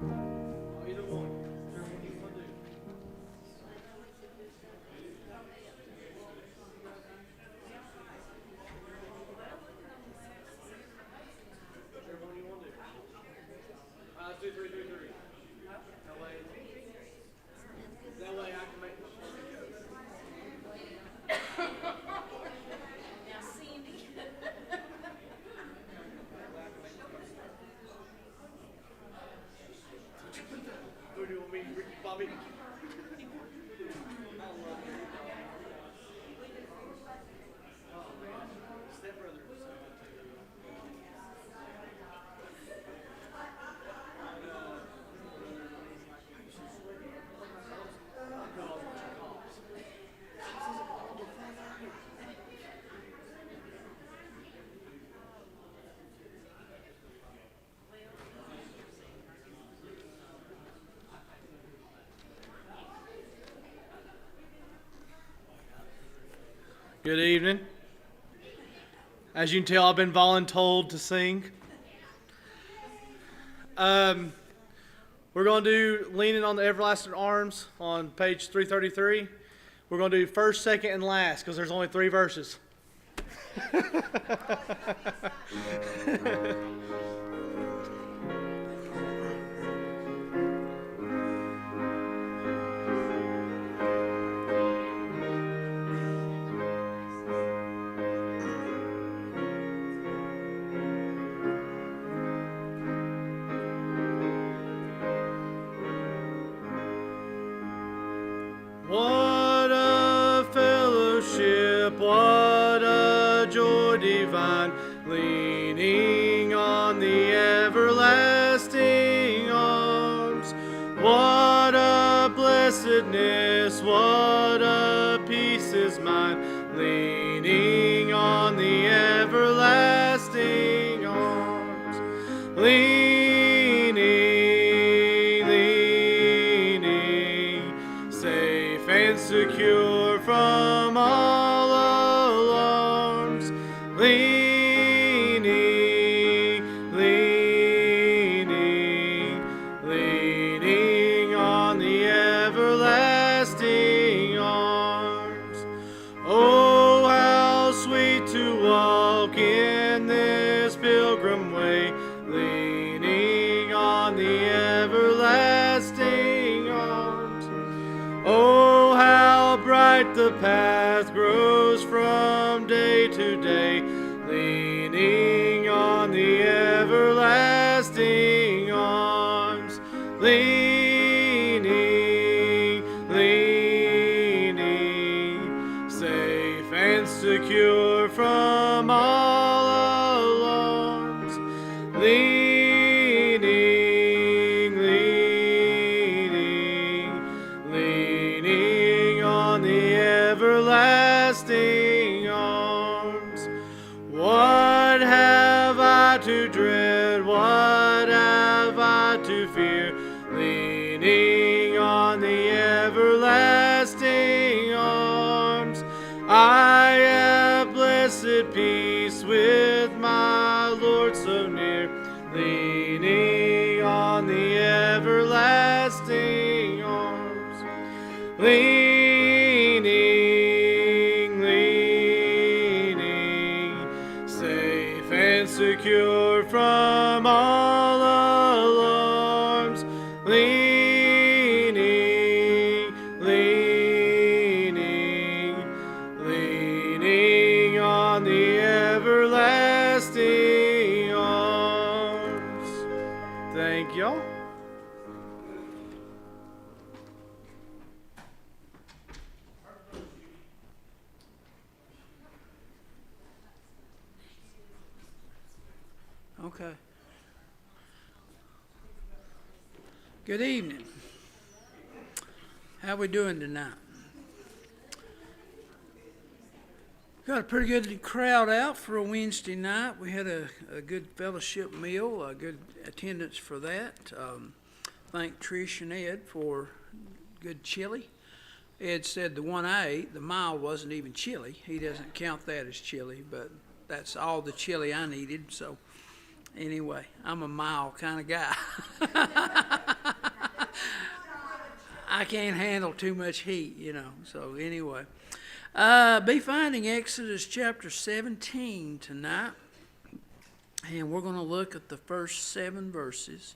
Either one. Whichever one you want to do. Whichever one you want to do. 2, 3, 3, 3. That way I can make my funny jokes. Now, Cindy. Who do you want me, Ricky Bobby? Oh man, stepbrother was so good too. Good evening. As you can tell, I've been voluntold to sing. We're going to do Leaning on the Everlasting Arms on page 333. We're going to do first, second, and last because there's only 3 verses. What a fellowship, what a joy divine, leaning on the everlasting arms. What a blessedness, what a peace is mine, leaning on the everlasting arms. Leaning, safe and secure from all alarms. Leaning on the everlasting arms. Oh, how sweet to walk in this pilgrim way, leaning on the everlasting arms. Oh, how bright the path grows from day to day, leaning on the everlasting arms. Leaning, safe and secure from all alarms. Leaning on the everlasting arms. What have I to dread? What have I to fear? Leaning on the everlasting arms. I have blessed peace with my Lord so near, leaning on the everlasting arms. Leaning, safe and secure from all alarms. Leaning on the everlasting arms. Thank y'all. Okay. Good evening. How we doing tonight? Got a pretty good crowd out for a Wednesday night. We had a good fellowship meal, a good attendance for that. Thank Trish and Ed for good chili. Ed said the one I ate, the mild, wasn't even chili. He doesn't count that as chili, but that's all the chili I needed. So anyway, I'm a mild kind of guy. I can't handle too much heat, So anyway, be finding Exodus chapter 17 tonight, and we're going to look at the first 7 verses.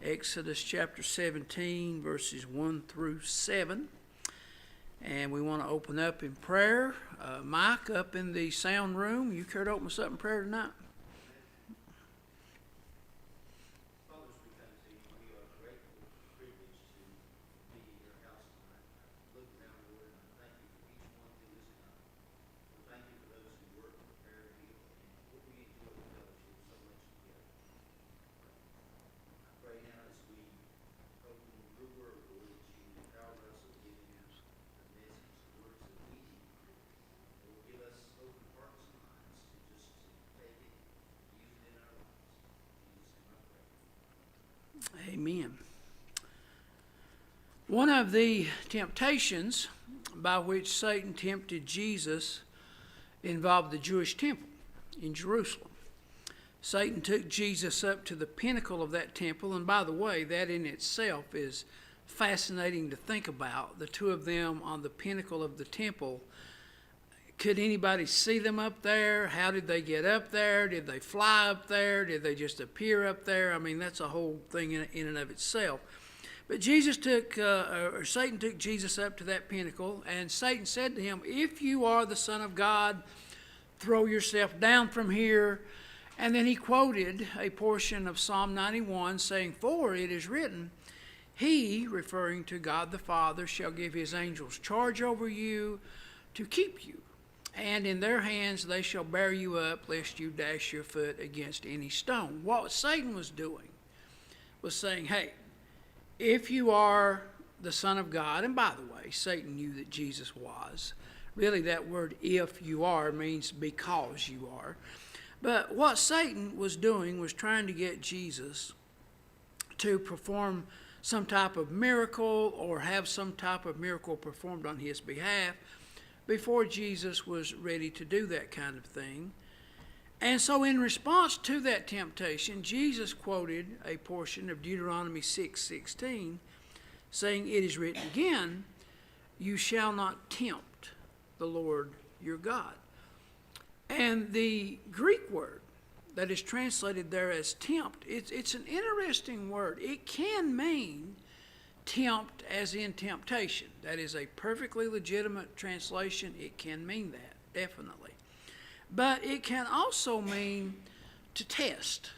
Exodus chapter 17, verses 1 through 7. And we want to open up in prayer. Mike, up in the sound room, you care to open us up in prayer tonight? Father, as we come to you, we are grateful and privileged to be in your house tonight. Look down, Lord, and I thank you for each one who is come. We thank you for those who work and prepare a meal, and what we enjoy the fellowship so much together. I pray now as we open your word, Lord, that you empower us with giving us the message, the words that we need. Lord, give us open hearts and minds to just take it, use it in our lives. In Jesus' name I pray. Amen. One of the temptations by which Satan tempted Jesus involved the Jewish temple in Jerusalem. Satan took Jesus up to the pinnacle of that temple, and by the way, that in itself is fascinating to think about. The two of them on the pinnacle of the temple. Could anybody see them up there? How did they get up there? Did they fly up there? Did they just appear up there? I mean, that's a whole thing in and of itself. But Satan took Jesus up to that pinnacle, and Satan said to him, "If you are the Son of God, throw yourself down from here." And then he quoted a portion of Psalm 91 saying, "For it is written, He," referring to God the Father, "shall give his angels charge over you to keep you. And in their hands they shall bear you up, lest you dash your foot against any stone." What Satan was doing was saying, hey, if you are the Son of God, and by the way, Satan knew that Jesus was. Really, that word "if you are" means because you are. But what Satan was doing was trying to get Jesus to perform some type of miracle or have some type of miracle performed on his behalf before Jesus was ready to do that kind of thing. And so in response to that temptation, Jesus quoted a portion of Deuteronomy 6:16, saying, "It is written again, you shall not tempt the Lord your God." And the Greek word that is translated there as tempt, it's an interesting word. It can mean tempt as in temptation. That is a perfectly legitimate translation. It can mean that, definitely. But it can also mean to test,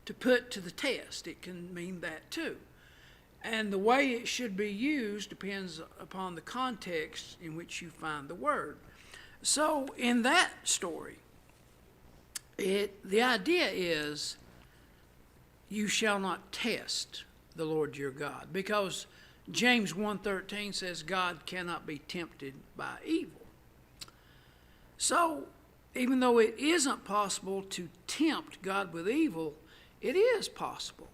to put to the test. It can mean that too. And the way it should be used depends upon the context in which you find the word. So in that story, the idea is you shall not test the Lord your God, because James 1:13 says God cannot be tempted by evil. So even though it isn't possible to tempt God with evil, it is possible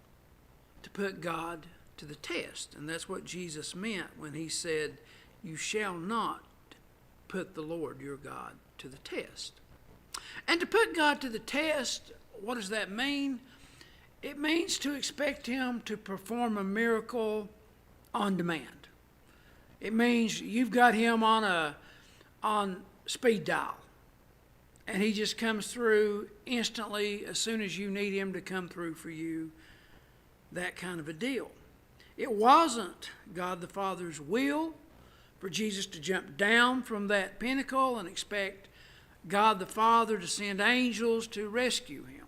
to put God to the test. And that's what Jesus meant when he said, "You shall not put the Lord your God to the test." And to put God to the test, what does that mean? It means to expect him to perform a miracle on demand. It means you've got him on speed dial, and he just comes through instantly as soon as you need him to come through for you, that kind of a deal. It wasn't God the Father's will for Jesus to jump down from that pinnacle and expect God the Father to send angels to rescue him.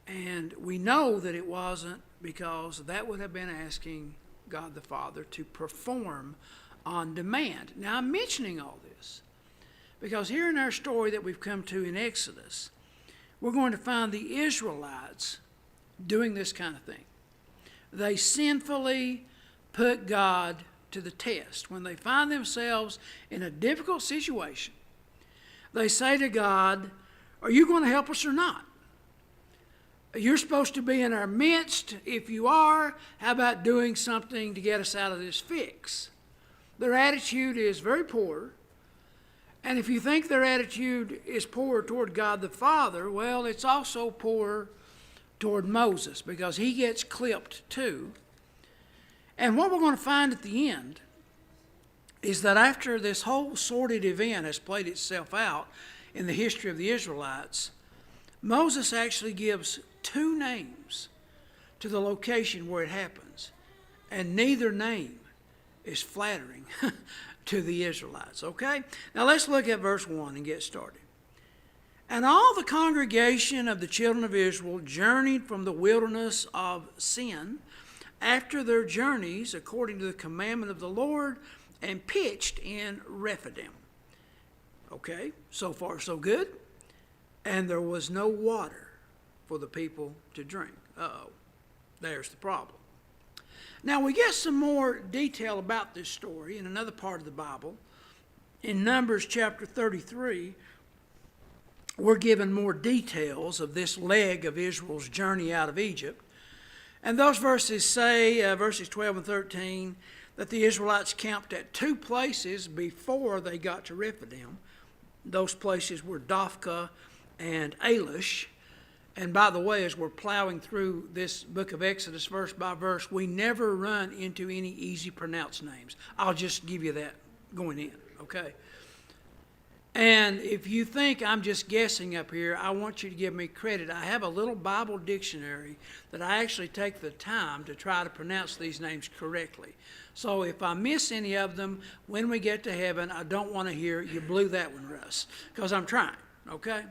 And we know that it wasn't, because that would have been asking God the Father to perform on demand. Now, I'm mentioning all this because here in our story that we've come to in Exodus, we're going to find the Israelites doing this kind of thing. They sinfully put God to the test. When they find themselves in a difficult situation, they say to God, "Are you going to help us or not? You're supposed to be in our midst. If you are, how about doing something to get us out of this fix?" Their attitude is very poor. And if you think their attitude is poor toward God the Father, well, it's also poor toward Moses, because he gets clipped too. And what we're going to find at the end is that after this whole sordid event has played itself out in the history of the Israelites, Moses actually gives two names to the location where it happens, and neither name is flattering to the Israelites, okay? Now let's look at verse 1 and get started. And all the congregation of the children of Israel journeyed from the wilderness of Sin after their journeys according to the commandment of the Lord, and pitched in Rephidim. Okay, so far so good. And there was no water for the people to drink. Uh-oh, there's the problem. Now we get some more detail about this story in another part of the Bible. In Numbers chapter 33, we're given more details of this leg of Israel's journey out of Egypt. And those verses say, verses 12 and 13, that the Israelites camped at two places before they got to Rephidim. Those places were Dophkah and Elish. And by the way, as we're plowing through this book of Exodus verse by verse, we never run into any easy pronounced names. I'll just give you that going in, okay? And if you think I'm just guessing up here, I want you to give me credit. I have a little Bible dictionary that I actually take the time to try to pronounce these names correctly. So if I miss any of them, when we get to heaven, I don't want to hear, you blew that one, Russ, because I'm trying, okay?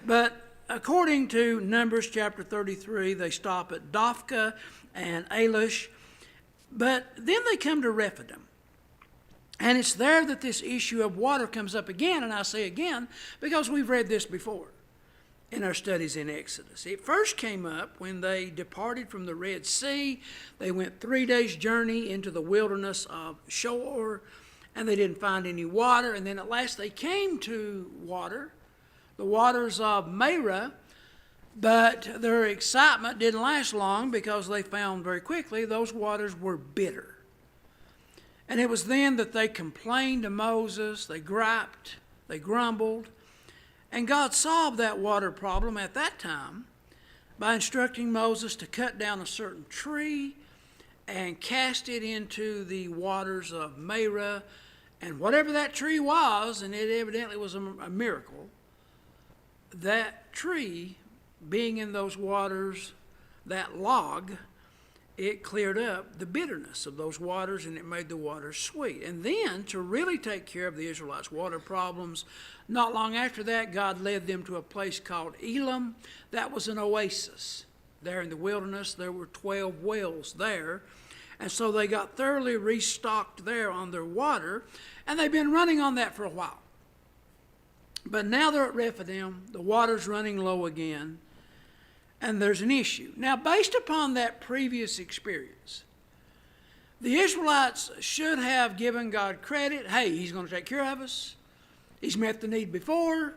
But according to Numbers chapter 33, they stop at Dophkah and Elish, but then they come to Rephidim. And it's there that this issue of water comes up again, and I say again because we've read this before in our studies in Exodus. It first came up when they departed from the Red Sea. They went 3 days' journey into the wilderness of Shur, and they didn't find any water. And then at last they came to water, the waters of Marah, but their excitement didn't last long because they found very quickly those waters were bitter. And it was then that they complained to Moses, they griped, they grumbled, and God solved that water problem at that time by instructing Moses to cut down a certain tree and cast it into the waters of Marah. And whatever that tree was, and it evidently was a miracle, that tree being in those waters, that log, it cleared up the bitterness of those waters, and it made the waters sweet. And then, to really take care of the Israelites' water problems, not long after that, God led them to a place called Elim. That was an oasis. There in the wilderness, there were 12 wells there. And so they got thoroughly restocked there on their water, and they've been running on that for a while. But now they're at Rephidim, the water's running low again, and there's an issue. Now, based upon that previous experience, the Israelites should have given God credit. Hey, he's going to take care of us. He's met the need before.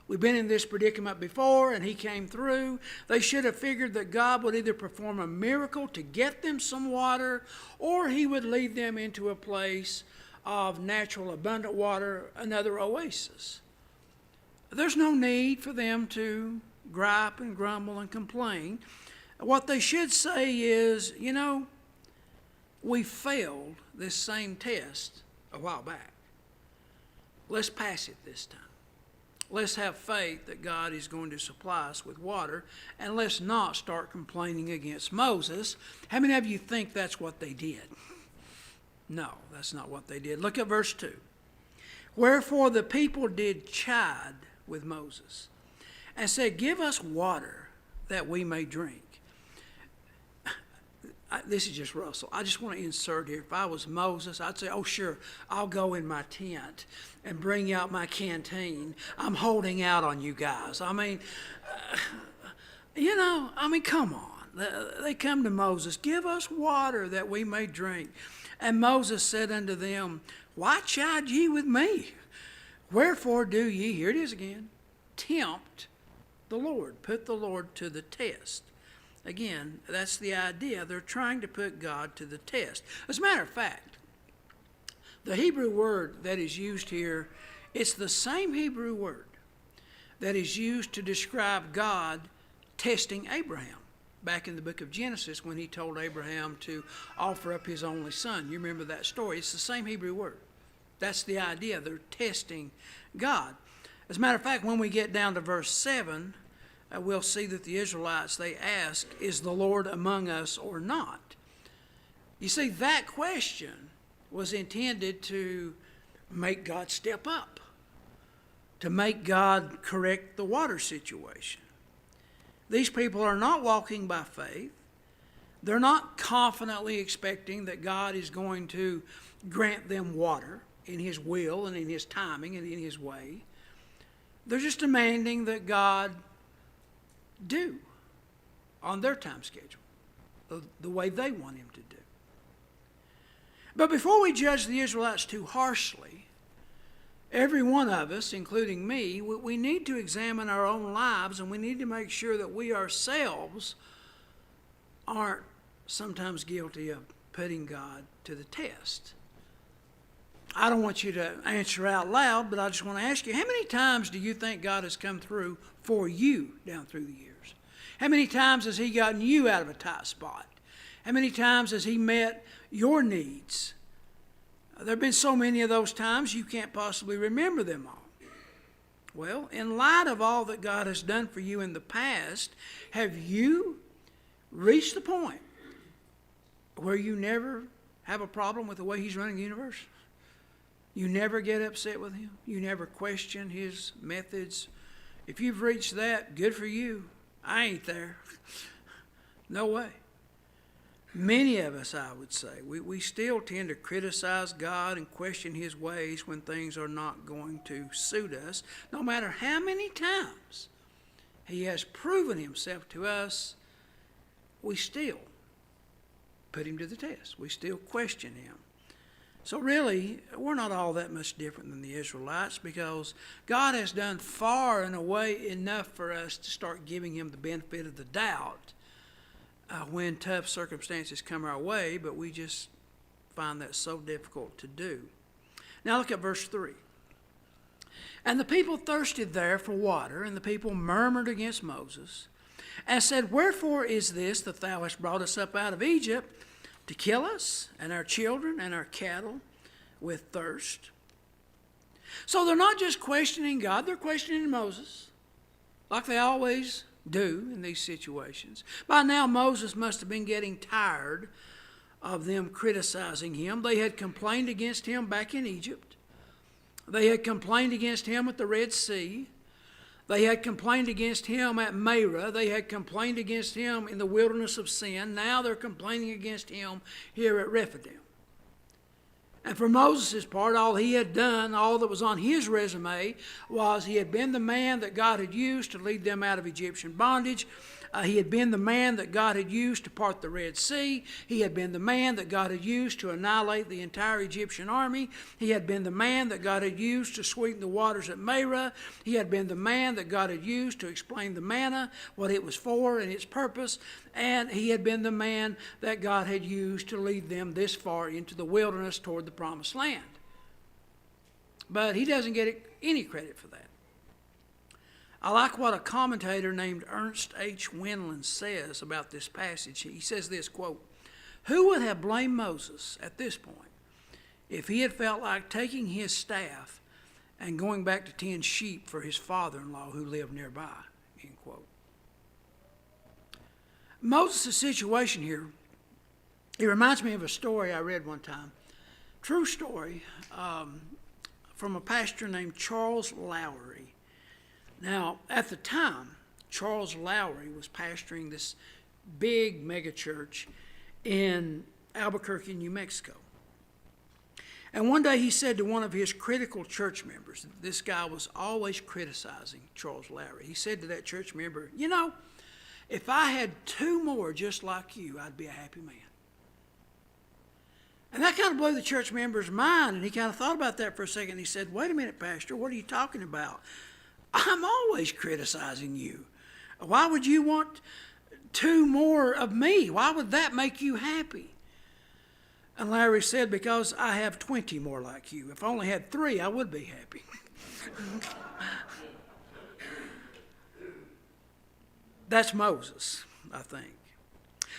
We've been in this predicament before, and he came through. They should have figured that God would either perform a miracle to get them some water, or he would lead them into a place of natural abundant water, another oasis. There's no need for them to gripe and grumble and complain. What they should say is, you know, we failed this same test a while back. Let's pass it this time. Let's have faith that God is going to supply us with water, and let's not start complaining against Moses. How many of you think that's what they did? No, that's not what they did. Look at verse 2. Wherefore the people did chide with Moses, and said, give us water that we may drink. This is just Russell. I just want to insert here. If I was Moses, I'd say, oh, sure, I'll go in my tent and bring out my canteen. I'm holding out on you guys. I mean, come on. They come to Moses, give us water that we may drink. And Moses said unto them, why chide ye with me? Wherefore do ye, here it is again, tempt the Lord, put the Lord to the test. Again, that's the idea. They're trying to put God to the test. As a matter of fact, the Hebrew word that is used here, it's the same Hebrew word that is used to describe God testing Abraham. back in the book of Genesis when he told Abraham to offer up his only son. You remember that story. It's the same Hebrew word. That's the idea. They're testing God. As a matter of fact, when we get down to verse 7, we'll see that the Israelites, they ask, is the Lord among us or not? You see, that question was intended to make God step up, to make God correct the water situation. These people are not walking by faith. They're not confidently expecting that God is going to grant them water in His will and in His timing and in His way. They're just demanding that God do on their time schedule, the way they want Him to do. But before we judge the Israelites too harshly, every one of us, including me, we need to examine our own lives, and we need to make sure that we ourselves aren't sometimes guilty of putting God to the test. I don't want you to answer out loud, but I just want to ask you, how many times do you think God has come through for you down through the years? How many times has He gotten you out of a tight spot? How many times has He met your needs? There have been so many of those times you can't possibly remember them all. Well, in light of all that God has done for you in the past, have you reached the point where you never have a problem with the way He's running the universe? You never get upset with Him? You never question His methods? If you've reached that, good for you. I ain't there. No way. Many of us, I would say, we still tend to criticize God and question His ways when things are not going to suit us. No matter how many times He has proven Himself to us, we still put Him to the test. We still question Him. So really, we're not all that much different than the Israelites, because God has done far and away enough for us to start giving Him the benefit of the doubt when tough circumstances come our way, but we just find that so difficult to do. Now look at verse 3. And the people thirsted there for water, and the people murmured against Moses, and said, Wherefore is this that thou hast brought us up out of Egypt, to kill us and our children and our cattle with thirst? So they're not just questioning God, they're questioning Moses, like they always do in these situations. By now, Moses must have been getting tired of them criticizing him. They had complained against him back in Egypt. They had complained against him at the Red Sea. They had complained against him at Marah. They had complained against him in the wilderness of Sin. Now they're complaining against him here at Rephidim. And for Moses' part, all he had done, all that was on his resume, was he had been the man that God had used to lead them out of Egyptian bondage. He had been the man that God had used to part the Red Sea. He had been the man that God had used to annihilate the entire Egyptian army. He had been the man that God had used to sweeten the waters at Marah. He had been the man that God had used to explain the manna, what it was for and its purpose. And he had been the man that God had used to lead them this far into the wilderness toward the promised land. But he doesn't get any credit for that. I like what a commentator named Ernst H. Wendland says about this passage. He says this, quote, Who would have blamed Moses at this point if he had felt like taking his staff and going back to tend sheep for his father-in-law who lived nearby, end quote. Moses' situation here, it reminds me of a story I read one time. True story, from a pastor named Charles Lowry. Now, at the time, Charles Lowry was pastoring this big megachurch in Albuquerque, New Mexico. And one day he said to one of his critical church members, this guy was always criticizing Charles Lowry. He said to that church member, You know, if I had 2 more just like you, I'd be a happy man. And that kind of blew the church member's mind, and he kind of thought about that for a second. He said, Wait a minute, Pastor, what are you talking about? I'm always criticizing you. Why would you want 2 more of me? Why would that make you happy? And Larry said, Because I have 20 more like you. If I only had 3, I would be happy. That's Moses, I think.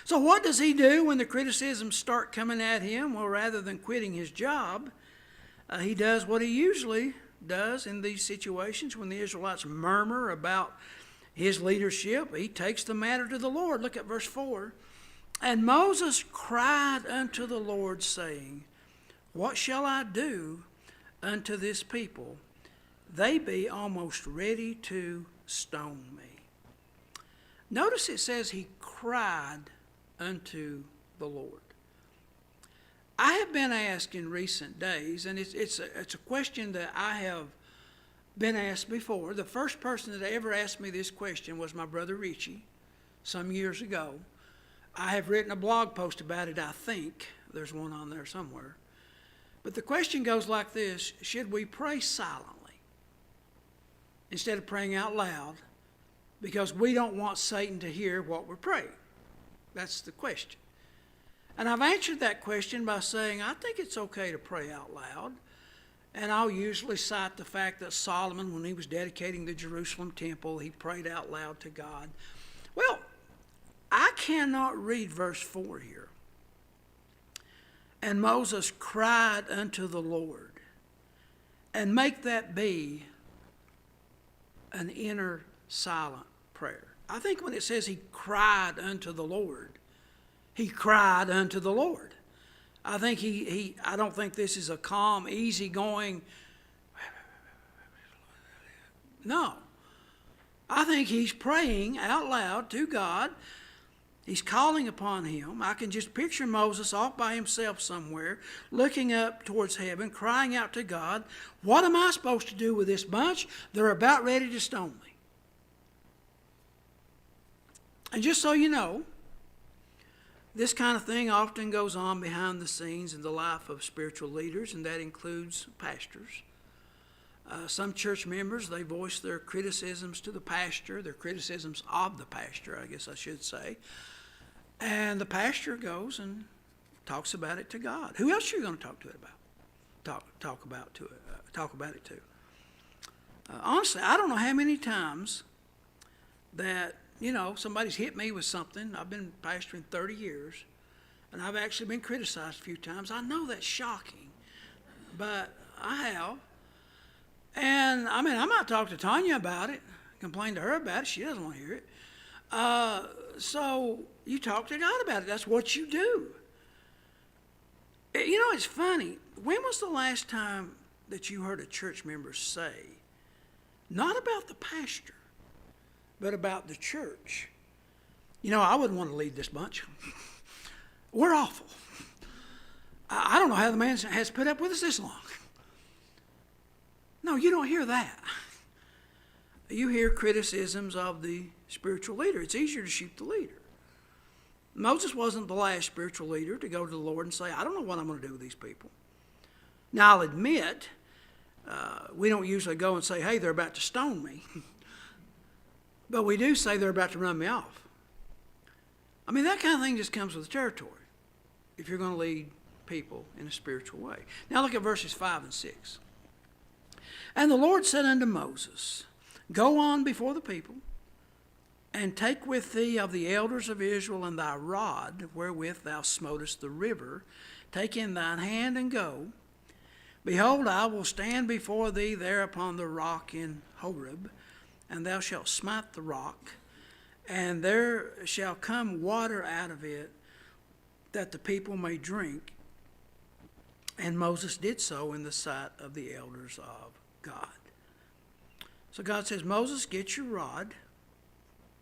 So what does he do when the criticisms start coming at him? Well, rather than quitting his job, he does what he usually does in these situations when the Israelites murmur about his leadership. He takes the matter to the Lord. Look at verse 4. And Moses cried unto the Lord, saying, What shall I do unto this people? They be almost ready to stone me. Notice it says he cried unto the Lord. I have been asked in recent days, and it's a question that I have been asked before. The first person that ever asked me this question was my brother Richie some years ago. I have written a blog post about it, I think. There's one on there somewhere. But the question goes like this: should we pray silently instead of praying out loud because we don't want Satan to hear what we're praying? That's the question. And I've answered that question by saying I think it's okay to pray out loud. And I'll usually cite the fact that Solomon, when he was dedicating the Jerusalem temple, he prayed out loud to God. Well, I cannot read verse 4 here. And Moses cried unto the Lord, and make that be an inner silent prayer. I think when it says he cried unto the Lord, he cried unto the Lord. I think I don't think this is a calm, easygoing. No. I think he's praying out loud to God. He's calling upon him. I can just picture Moses off by himself somewhere, looking up towards heaven, crying out to God, what am I supposed to do with this bunch? They're about ready to stone me. And just so you know, this kind of thing often goes on behind the scenes in the life of spiritual leaders, and that includes pastors. Some church members, they voice their criticisms to the pastor, their criticisms of the pastor, I guess I should say. And the pastor goes and talks about it to God. Who else are you going to talk to it about? Talk about it to. Honestly, I don't know how many times that somebody's hit me with something. I've been pastoring 30 years, and I've actually been criticized a few times. I know that's shocking, but I have. And, I might talk to Tanya about it, complain to her about it. She doesn't want to hear it. So you talk to God about it. That's what you do. It's funny. When was the last time that you heard a church member say, not about the pastor, but about the church, I wouldn't want to lead this bunch. We're awful. I don't know how the man has put up with us this long. No, you don't hear that. You hear criticisms of the spiritual leader. It's easier to shoot the leader. Moses wasn't the last spiritual leader to go to the Lord and say, I don't know what I'm going to do with these people. Now, I'll admit, we don't usually go and say, hey, they're about to stone me. But we do say they're about to run me off. That kind of thing just comes with the territory if you're going to lead people in a spiritual way. Now look at verses 5 and 6. And the Lord said unto Moses, Go on before the people, and take with thee of the elders of Israel and thy rod, wherewith thou smotest the river. Take in thine hand and go. Behold, I will stand before thee there upon the rock in Horeb, and thou shalt smite the rock, and there shall come water out of it, that the people may drink. And Moses did so in the sight of the elders of God. So God says, Moses, get your rod,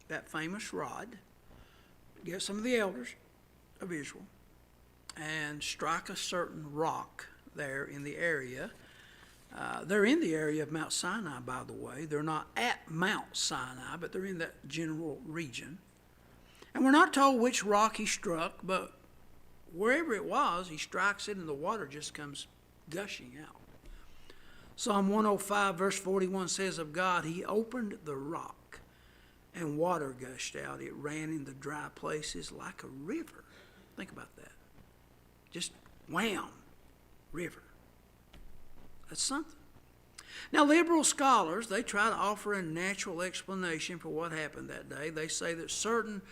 that famous rod, get some of the elders of Israel, and strike a certain rock there in the area. They're in the area of Mount Sinai, by the way. They're not at Mount Sinai, but they're in that general region. And we're not told which rock he struck, but wherever it was, he strikes it and the water just comes gushing out. Psalm 105 verse 41 says of God, He opened the rock and water gushed out. It ran in the dry places like a river. Think about that. Just wham, river. That's something. Now, liberal scholars, they try to offer a natural explanation for what happened that day. They say that certain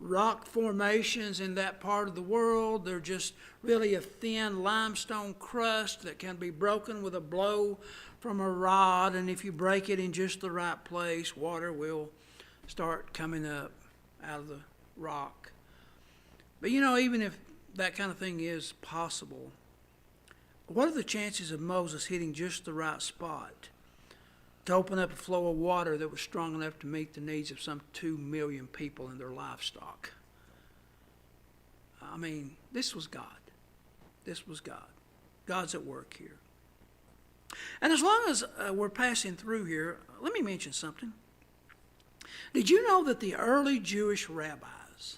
rock formations in that part of the world. They're just really a thin limestone crust that can be broken with a blow from a rod, and if you break it in just the right place, water will start coming up out of the rock. But you know, even if that kind of thing is possible, what are the chances of Moses hitting just the right spot to open up a flow of water that was strong enough to meet the needs of some 2 million people and their livestock? I mean, this was God. This was God. God's at work here. And as long as we're passing through here, let me mention something. Did you know that the early Jewish rabbis,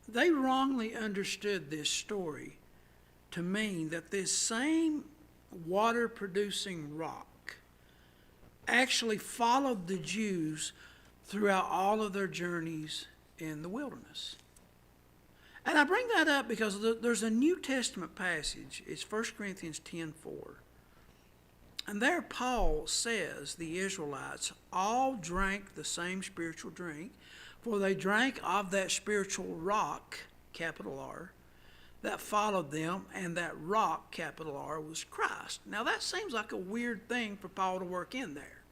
they wrongly understood this story to mean that this same water-producing rock actually followed the Jews throughout all of their journeys in the wilderness? And I bring that up because there's a New Testament passage. It's 1 Corinthians 10:4. And there Paul says the Israelites all drank the same spiritual drink, for they drank of that spiritual rock, capital R, that followed them, and that rock, capital R, was Christ. Now that seems like a weird thing for Paul to work in there.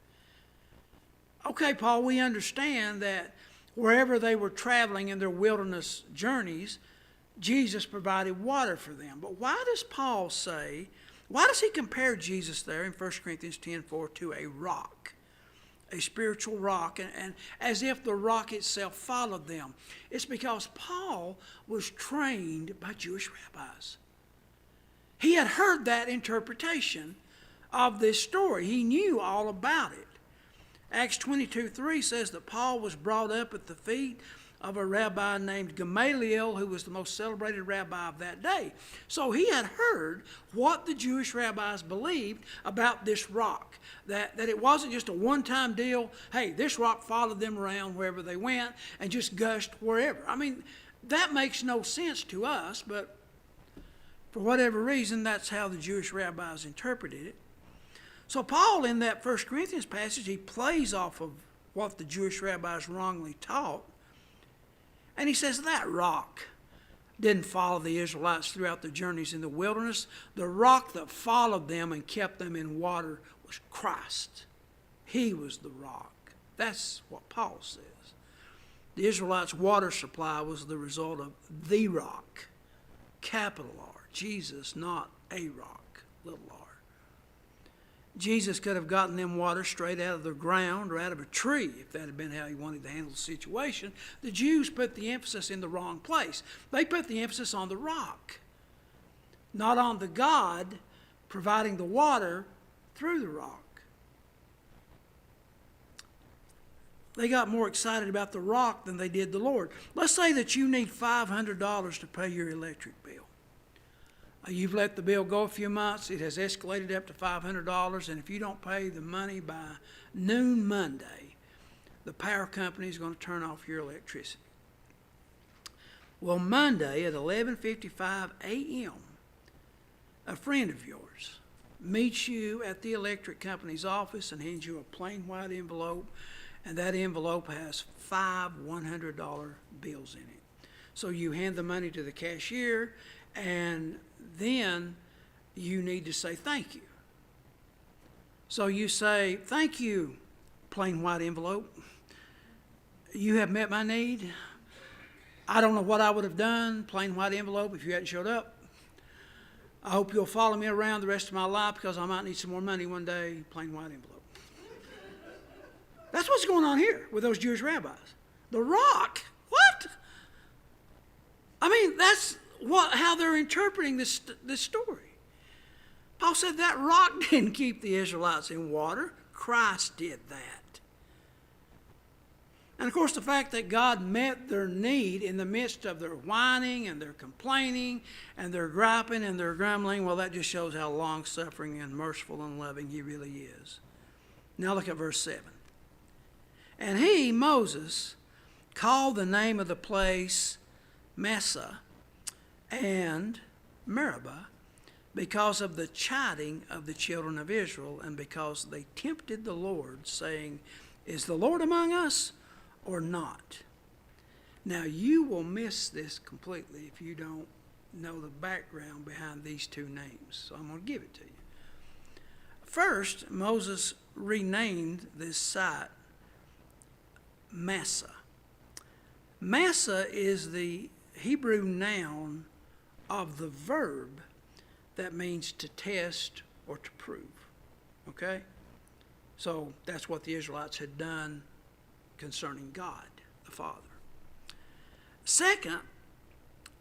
Okay, Paul, we understand that wherever they were traveling in their wilderness journeys, Jesus provided water for them. But why does Paul say, why does he compare Jesus there in 1 Corinthians 10:4 to a rock, a spiritual rock, and as if the rock itself followed them? It's because Paul was trained by Jewish rabbis. He had heard that interpretation of this story. He knew all about it. Acts 22:3 says that Paul was brought up at the feet of a rabbi named Gamaliel, who was the most celebrated rabbi of that day. So he had heard what the Jewish rabbis believed about this rock, that it wasn't just a one-time deal. Hey, this rock followed them around wherever they went and just gushed wherever. I mean, that makes no sense to us, but for whatever reason, that's how the Jewish rabbis interpreted it. So Paul, in that 1 Corinthians passage, he plays off of what the Jewish rabbis wrongly taught. And he says that rock didn't follow the Israelites throughout their journeys in the wilderness. The rock that followed them and kept them in water was Christ. He was the rock. That's what Paul says. The Israelites' water supply was the result of the rock, capital R, Jesus, not a rock, little r. Jesus could have gotten them water straight out of the ground or out of a tree if that had been how he wanted to handle the situation. The Jews put the emphasis in the wrong place. They put the emphasis on the rock, not on the God providing the water through the rock. They got more excited about the rock than they did the Lord. Let's say that you need $500 to pay your electric bill. You've let the bill go a few months. It has escalated up to $500, and if you don't pay the money by noon Monday, the power company is going to turn off your electricity. Well, Monday at 11:55 a.m., a friend of yours meets you at the electric company's office and hands you a plain white envelope, and that envelope has 5 $100 bills in it. So you hand the money to the cashier, and then you need to say thank you. So you say, "Thank you, plain white envelope. You have met my need. I don't know what I would have done, plain white envelope, if you hadn't showed up. I hope you'll follow me around the rest of my life because I might need some more money one day, plain white envelope." That's what's going on here with those Jewish rabbis. The rock? What? I mean, that's how they're interpreting this story. Paul said that rock didn't keep the Israelites in water. Christ did that. And of course, the fact that God met their need in the midst of their whining and their complaining and their griping and their grumbling, well, that just shows how long-suffering and merciful and loving he really is. Now look at verse 7. And he, Moses, called the name of the place Massah and Meribah, because of the chiding of the children of Israel, and because they tempted the Lord, saying, "Is the Lord among us or not?" Now, you will miss this completely if you don't know the background behind these two names. So I'm going to give it to you. First, Moses renamed this site Massah. Massah is the Hebrew noun of the verb that means to test or to prove. Okay? So that's what the Israelites had done concerning God, the Father. Second,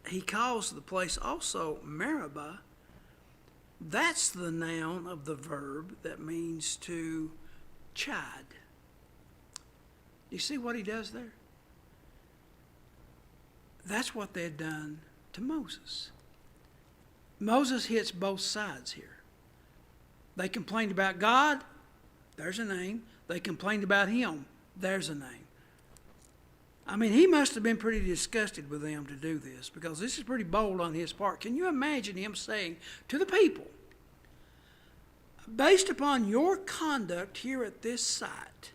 he calls the place also Meribah. That's the noun of the verb that means to chide. You see what he does there? That's what they had done to Moses. Moses hits both sides here. They complained about God, there's a name. They complained about him, there's a name. I mean, he must have been pretty disgusted with them to do this, because this is pretty bold on his part. Can you imagine him saying to the people, based upon your conduct here at this site,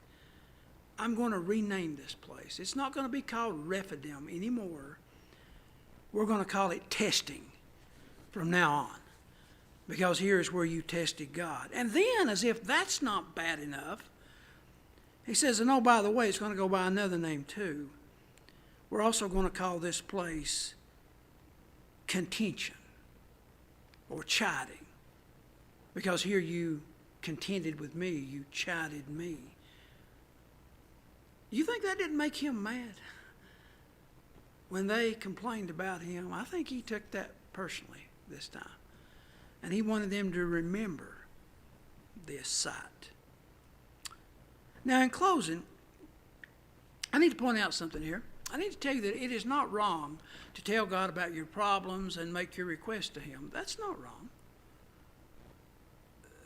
I'm going to rename this place. It's not going to be called Rephidim anymore. We're going to call it Testing from now on, because here is where you tested God. And then, as if that's not bad enough, he says, and oh, by the way, it's going to go by another name too. We're also going to call this place Contention or Chiding, because here you contended with me, you chided me. You think that didn't make him mad? When they complained about him, I think he took that personally this time. And he wanted them to remember this site. Now, in closing, I need to point out something here. I need to tell you that it is not wrong to tell God about your problems and make your request to him. That's not wrong.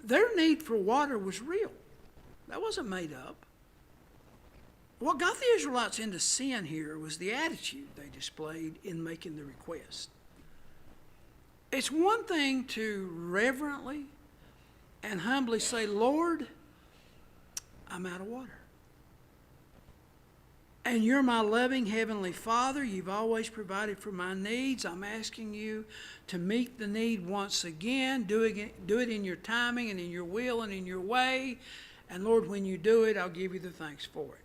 Their need for water was real. That wasn't made up. What got the Israelites into sin here was the attitude they displayed in making the request. It's one thing to reverently and humbly say, Lord, I'm out of water. And you're my loving Heavenly Father. You've always provided for my needs. I'm asking you to meet the need once again. Do it in your timing and in your will and in your way. And Lord, when you do it, I'll give you the thanks for it.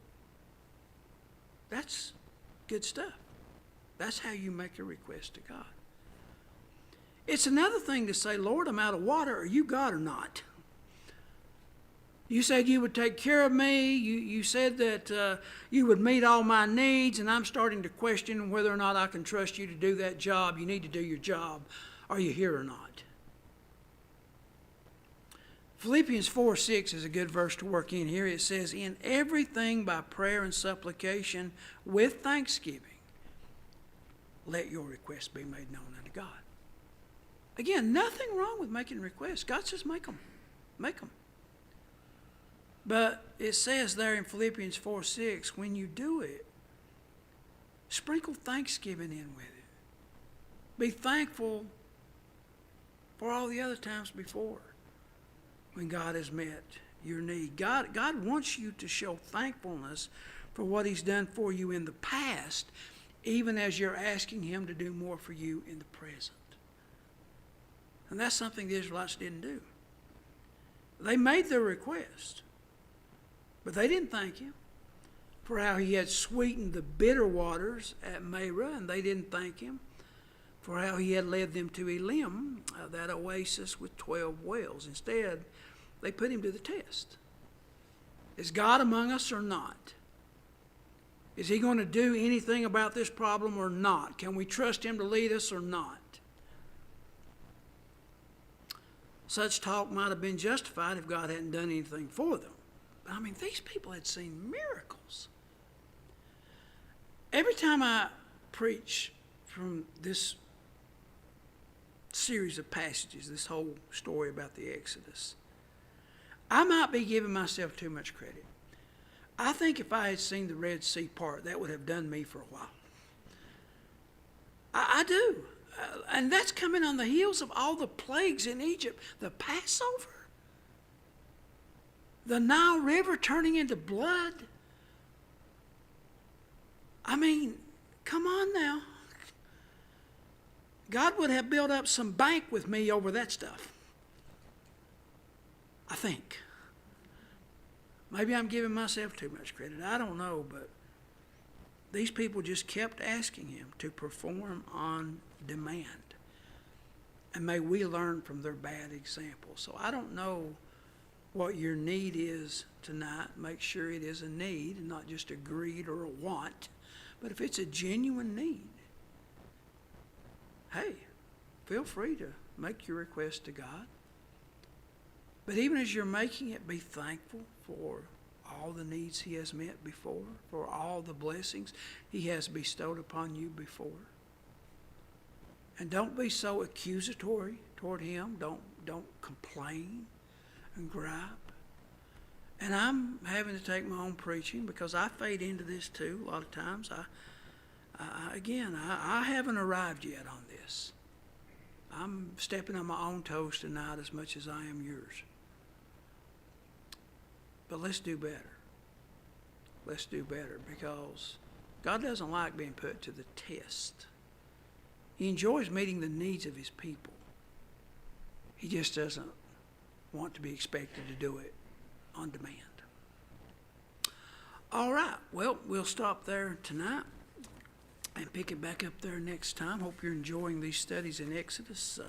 That's good stuff. That's how you make a request to God. It's another thing to say, Lord, I'm out of water. Are you God or not? You said you would take care of me. You said that you would meet all my needs, and I'm starting to question whether or not I can trust you to do that job. You need to do your job. Are you here or not? Philippians 4:6 is a good verse to work in here. It says, in everything by prayer and supplication with thanksgiving, let your requests be made known unto God. Again, nothing wrong with making requests. God says make them. Make them. But it says there in Philippians 4:6, when you do it, sprinkle thanksgiving in with it. Be thankful for all the other times before when God has met your need. God wants you to show thankfulness for what he's done for you in the past, even as you're asking him to do more for you in the present. And that's something the Israelites didn't do. They made their request, but they didn't thank him for how he had sweetened the bitter waters at Marah, and they didn't thank him for how he had led them to Elim, that oasis with 12 wells. Instead, they put him to the test. Is God among us or not? Is he going to do anything about this problem or not? Can we trust him to lead us or not? Such talk might have been justified if God hadn't done anything for them. I mean, these people had seen miracles. Every time I preach from this series of passages, this whole story about the Exodus, I might be giving myself too much credit. I think if I had seen the Red Sea part, that would have done me for a while. I do. And that's coming on the heels of all the plagues in Egypt. The Passover, the Nile River turning into blood. I mean, Come on now. God would have built up some bank with me over that stuff. I think. Maybe I'm giving myself too much credit. I don't know, but these people just kept asking him to perform on demand. And may we learn from their bad example. So I don't know what your need is tonight. Make sure it is a need and not just a greed or a want. But if it's a genuine need, hey, feel free to make your request to God. But even as you're making it, be thankful for all the needs he has met before, for all the blessings he has bestowed upon you before. And don't be so accusatory toward him. Don't complain and gripe. And I'm having to take my own preaching because I fade into this too a lot of times. I haven't arrived yet on this. I'm stepping on my own toes tonight as much as I am yours. But let's do better. Let's do better because God doesn't like being put to the test. He enjoys meeting the needs of his people. He just doesn't want to be expected to do it on demand. All right, well, we'll stop there tonight and pick it back up there next time. Hope you're enjoying these studies in Exodus.